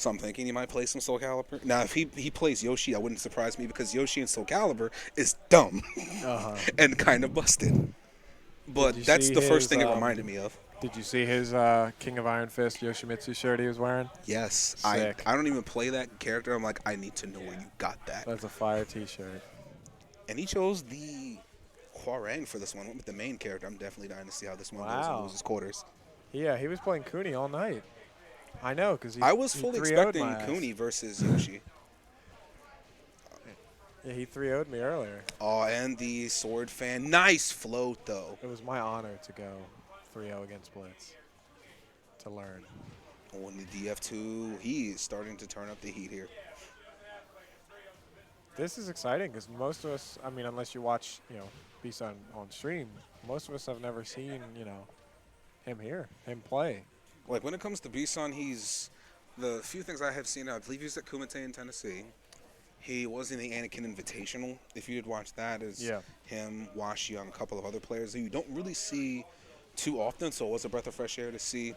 So I'm thinking he might play some Soul Calibur. Now, if he plays Yoshi, that wouldn't surprise me because Yoshi and Soul Calibur is dumb and kind of busted. Did you But that's see the first his? thing it reminded me of. Did you see his King of Iron Fist Yoshimitsu shirt he was wearing? Yes, Sick. I don't even play that character. I'm like, I need to know where you got that. That's a fire T-shirt. And he chose the Huarang for this one. Went with the main character. I'm definitely dying to see how this one goes and loses quarters. Yeah, he was playing Cooney all night. I know, because I was he fully 3-0'd expecting my ass. Cooney versus Yoshi. Yeah, he 3-0'd me earlier. Oh, and the sword fan. Nice float, though. It was my honor to go 3-0 against Blitz to learn. Oh, and the DF2, he is starting to turn up the heat here. This is exciting because most of us, I mean, unless you watch, B.son on stream, most of us have never seen, him play. Like, when it comes to B.son, he's the few things I have seen, I believe he's at Kumite in Tennessee. He was in the Anakin Invitational. If you did watch that, is him, Washi, and a couple of other players who you don't really see too often, so it was a breath of fresh air to see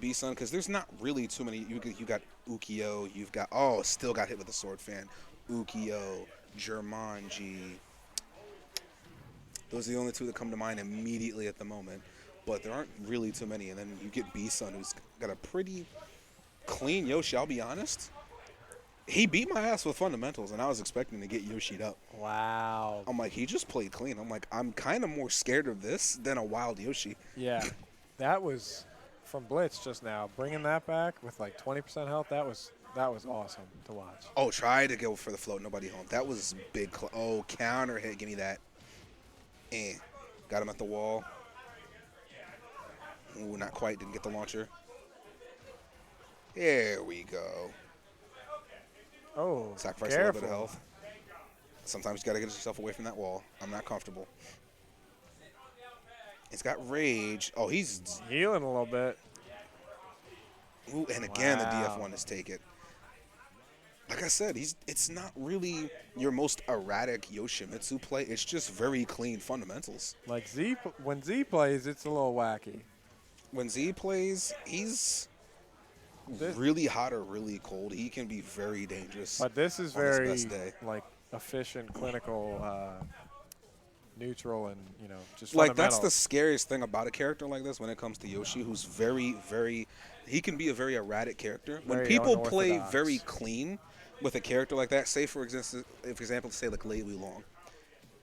B.son, because there's not really too many. You got Ukyo, you've got, still got hit with the sword fan. Ukyo, Germanji. Those are the only two that come to mind immediately at the moment. But there aren't really too many. And then you get B.son, who's got a pretty clean Yoshi, I'll be honest. He beat my ass with fundamentals, and I was expecting to get Yoshi'd up. Wow. I'm like, he just played clean. I'm like, I'm kind of more scared of this than a wild Yoshi. Yeah. That was from Blitz just now. Bringing that back with like 20% health, that was awesome to watch. Oh, try to go for the float. Nobody home. That was big. Counter hit. Give me that. Got him at the wall. Ooh, not quite. Didn't get the launcher. There we go. Oh, Sacrifice a little bit of health. Sometimes you got to get yourself away from that wall. I'm not comfortable. He's got rage. Oh, he's healing a little bit. Ooh, and again, the DF1 is take it. Like I said, it's not really your most erratic Yoshimitsu play. It's just very clean fundamentals. Like when Z plays, it's a little wacky. When Z plays, he's really hot or really cold. He can be very dangerous. But this is on very his best day. like efficient, clinical, neutral, and just like that's the scariest thing about a character like this when it comes to Yoshi, who's very, very. He can be a very erratic character. When people play very clean with a character like that, say for example, say like Lei Long,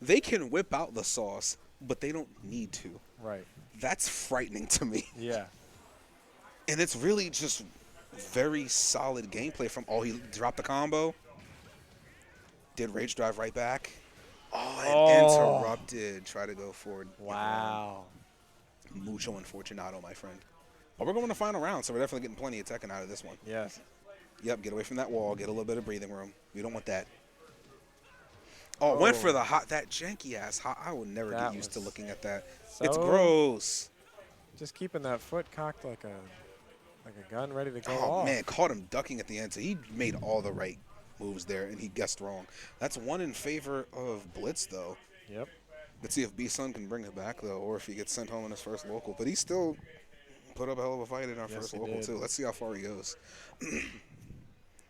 they can whip out the sauce, but they don't need to. Right. That's frightening to me. Yeah. And it's really just very solid gameplay from he dropped the combo, did rage drive right back. And interrupted. Try to go forward. Wow. Mucho unfortunato, my friend. But we're going to final round, so we're definitely getting plenty of Tekken out of this one. Yes. Yep, get away from that wall. Get a little bit of breathing room. We don't want that. Went for the that janky ass hot. I would never get used to looking at that. It's gross. Just keeping that foot cocked like a gun ready to go off. off. Man, caught him ducking at the end. So he made all the right moves there, and he guessed wrong. That's one in favor of Blitz, though. Yep. Let's see if B.son can bring it back, though, or if he gets sent home in his first local. But he still put up a hell of a fight in our first local, too. Let's see how far he goes.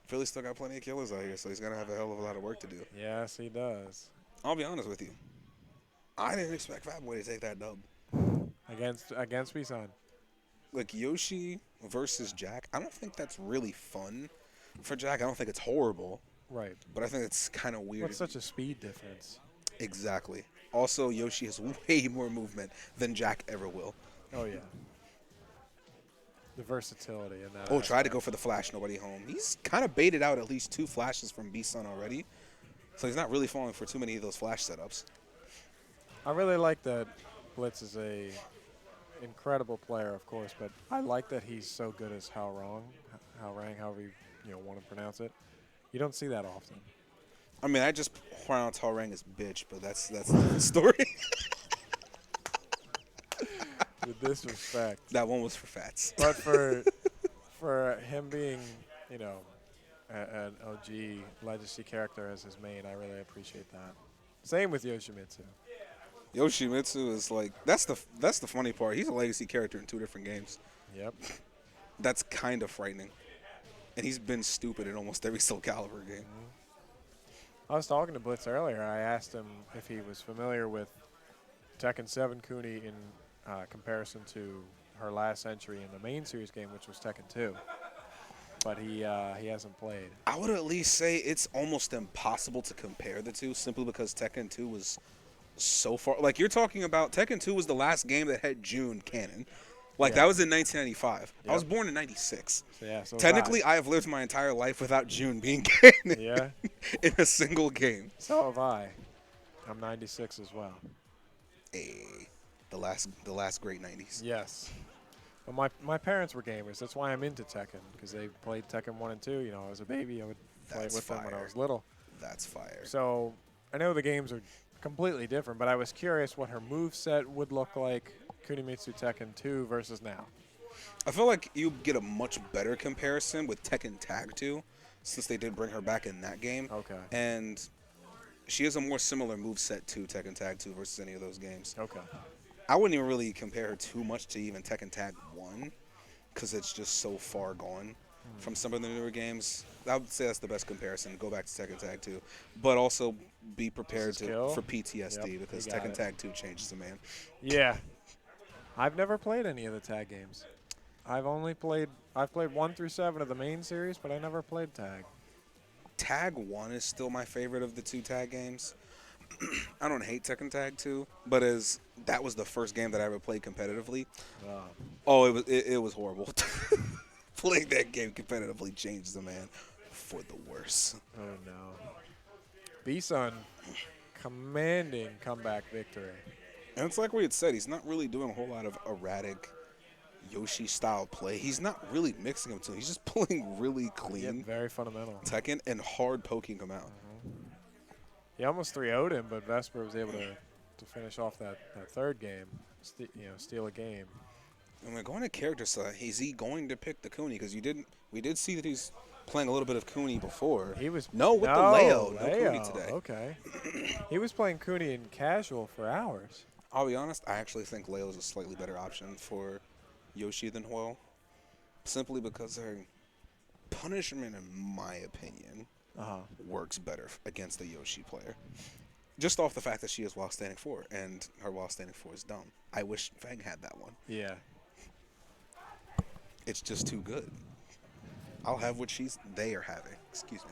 Philly's still got plenty of killers out here, so he's going to have a hell of a lot of work to do. Yes, he does. I'll be honest with you. I didn't expect Fatboy to take that dub. Against B.son. Like, Yoshi versus Jack, I don't think that's really fun for Jack. I don't think it's horrible. Right. But I think it's kind of weird. What's such a speed difference? Exactly. Also, Yoshi has way more movement than Jack ever will. Oh, yeah. The versatility in that. Tried to go for the flash, nobody home. He's kind of baited out at least 2 flashes from B.son already. So he's not really falling for too many of those flash setups. I really like that Blitz is a incredible player, of course, but I like that he's so good as Hao-Rang, however you want to pronounce it. You don't see that often. I mean, I just pronounce Hao-Rang as bitch, but that's a different story. With disrespect. That one was for fats. But for him being, an OG legacy character as his main, I really appreciate that. Same with Yoshimitsu. Yoshimitsu is like that's the funny part. He's a legacy character in 2 different games. Yep. That's kind of frightening. And he's been stupid in almost every Soul Calibur game. I was talking to Blitz earlier. I asked him if he was familiar with Tekken 7 Kuni in comparison to her last entry in the main series game, which was Tekken 2. But he hasn't played. I would at least say it's almost impossible to compare the two simply because Tekken 2 was so far. Like, you're talking about Tekken 2 was the last game that had June canon. Like, that was in 1995. Yep. I was born in 96. So, yeah, so Technically, I have lived my entire life without June being canon in a single game. So have I. I'm 96 as well. Hey, the last great 90s. Yes. But my parents were gamers. That's why I'm into Tekken, because they played Tekken 1 and 2. You know, I was a baby. I would play with them when I was little. That's fire. So I know the games are completely different, but I was curious what her moveset would look like Kunimitsu Tekken 2 versus now. I feel like you get a much better comparison with Tekken Tag 2, since they did bring her back in that game. Okay. And she has a more similar moveset to Tekken Tag 2 versus any of those games. Okay. I wouldn't even really compare her too much to even Tekken Tag 1 because it's just so far gone from some of the newer games. I would say that's the best comparison. Go back to Tekken Tag 2. But also be prepared for PTSD because Tekken Tag 2 changes a man. Yeah. I've never played any of the tag games. I've played 1 through 7 of the main series, but I never played tag. Tag 1 is still my favorite of the 2 tag games. I don't hate Tekken Tag 2, but that was the first game that I ever played competitively. It was horrible. Playing that game competitively changed the man for the worse. Oh no. B.son commanding comeback victory. And it's like we had said, he's not really doing a whole lot of erratic Yoshi-style play. He's not really mixing them two. He's just pulling really clean. Very fundamental. Tekken and hard poking him out. He almost 3-0'd him, but Vesper was able to finish off that third game, steal a game. And we're going to character side. Is he going to pick the Kuni? Because we did see that he's playing a little bit of Kuni before. He was the Leo. No Kuni today. Okay. He was playing Kuni in casual for hours. I'll be honest, I actually think Leo is a slightly better option for Yoshi than Huo. Simply because her punishment, in my opinion, works better against the Yoshi player. Just off the fact that she is while standing 4, and her while standing 4 is dumb. I wish Fang had that one. Yeah. It's just too good. I'll have what they are having. Excuse me.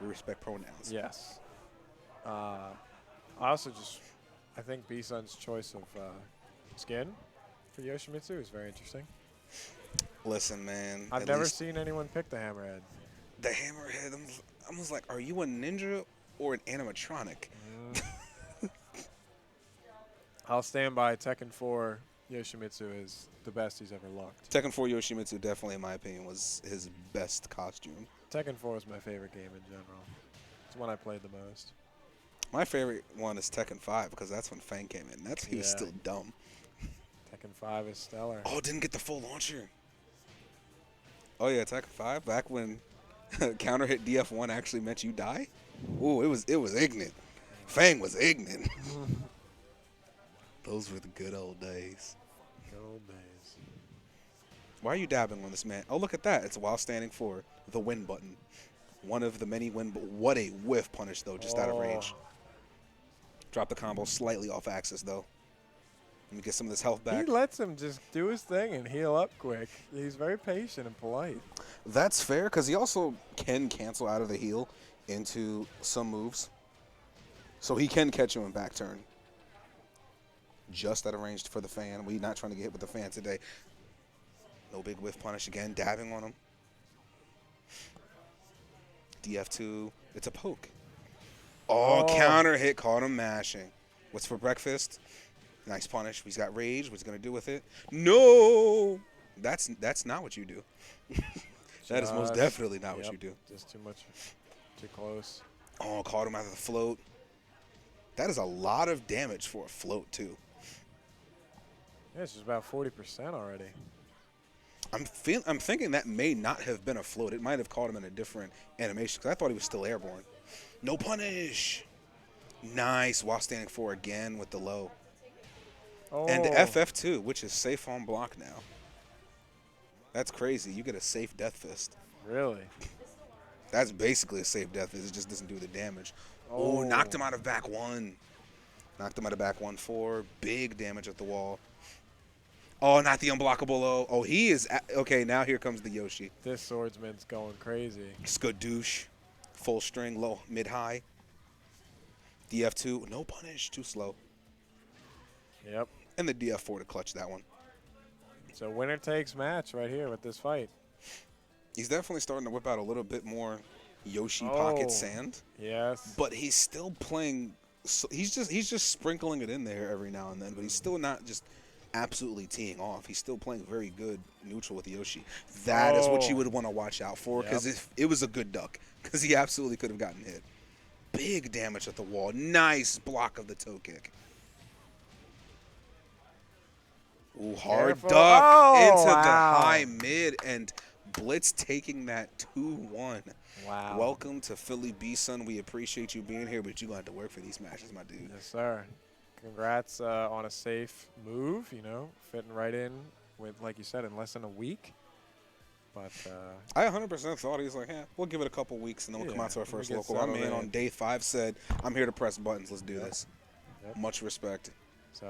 We respect pronouns. Yes. I think B.son's choice of skin for Yoshimitsu is very interesting. Listen, man. I've never seen anyone pick the Hammerhead. The Hammerhead, I was like, are you a ninja or an animatronic? I'll stand by Tekken 4 Yoshimitsu is the best he's ever looked. Tekken 4 Yoshimitsu definitely, in my opinion, was his best costume. Tekken 4 is my favorite game in general. It's the one I played the most. My favorite one is Tekken 5 because that's when Fang came in. He was still dumb. Tekken 5 is stellar. Oh, didn't get the full launcher. Oh yeah, Tekken 5 back when counter hit DF1 actually meant you die. Ooh, it was ignorant. Fang was ignorant. Those were the good old days. Good old days. Why are you dabbing on this, man? Oh, look at that. It's while standing 4, the win button. One of the many win. What a whiff punish, though, just out of range. Drop the combo slightly off axis, though. Let me get some of this health back. He lets him just do his thing and heal up quick. He's very patient and polite. That's fair, because he also can cancel out of the heal into some moves. So he can catch you in back turn. Just out of range for the fan. We're not trying to get hit with the fan today. No big whiff punish again. Dabbing on him. DF2. It's a poke. Oh, counter hit. Caught him mashing. What's for breakfast? Nice punish. He's got rage. What's he going to do with it? No! That's not what you do. That is most definitely not what you do. Just too much. Too close. Oh, caught him out of the float. That is a lot of damage for a float, too. Yeah, it's just about 40% already. I'm thinking that may not have been a float. It might have caught him in a different animation because I thought he was still airborne. No punish. Nice. While standing 4 again with the low. Oh. And the FF2, which is safe on block now. That's crazy. You get a safe death fist. Really? That's basically a safe death. It just doesn't do the damage. Oh, knocked him out of back one. Knocked him out of back 1-4. Big damage at the wall. Oh, not the unblockable low. Oh, he is. Okay, now here comes the Yoshi. This swordsman's going crazy. Skadoosh. Full string, low, mid, high. DF2. No punish. Too slow. Yep. And the DF4 to clutch that one. So winner takes match right here with this fight. He's definitely starting to whip out a little bit more Yoshi pocket sand. Yes. But he's still playing. So he's just sprinkling it in there every now and then. But he's still not just absolutely teeing off. He's still playing very good neutral with Yoshi. That is what you would want to watch out for, because if it was a good duck, because he absolutely could have gotten hit. Big damage at the wall. Nice block of the toe kick. Ooh, hard duck into the high mid, and Blitz taking that 2-1. Wow. Welcome to Philly, B.son. We appreciate you being here, but you're going to have to work for these matches, my dude. Yes, sir. Congrats on a safe move, you know, fitting right in with, like you said, in less than a week. But I 100% thought he was like, we'll give it a couple weeks, and then we'll come out to our first local. Our man on day 5 said, I'm here to press buttons. Let's do this. Much respect. So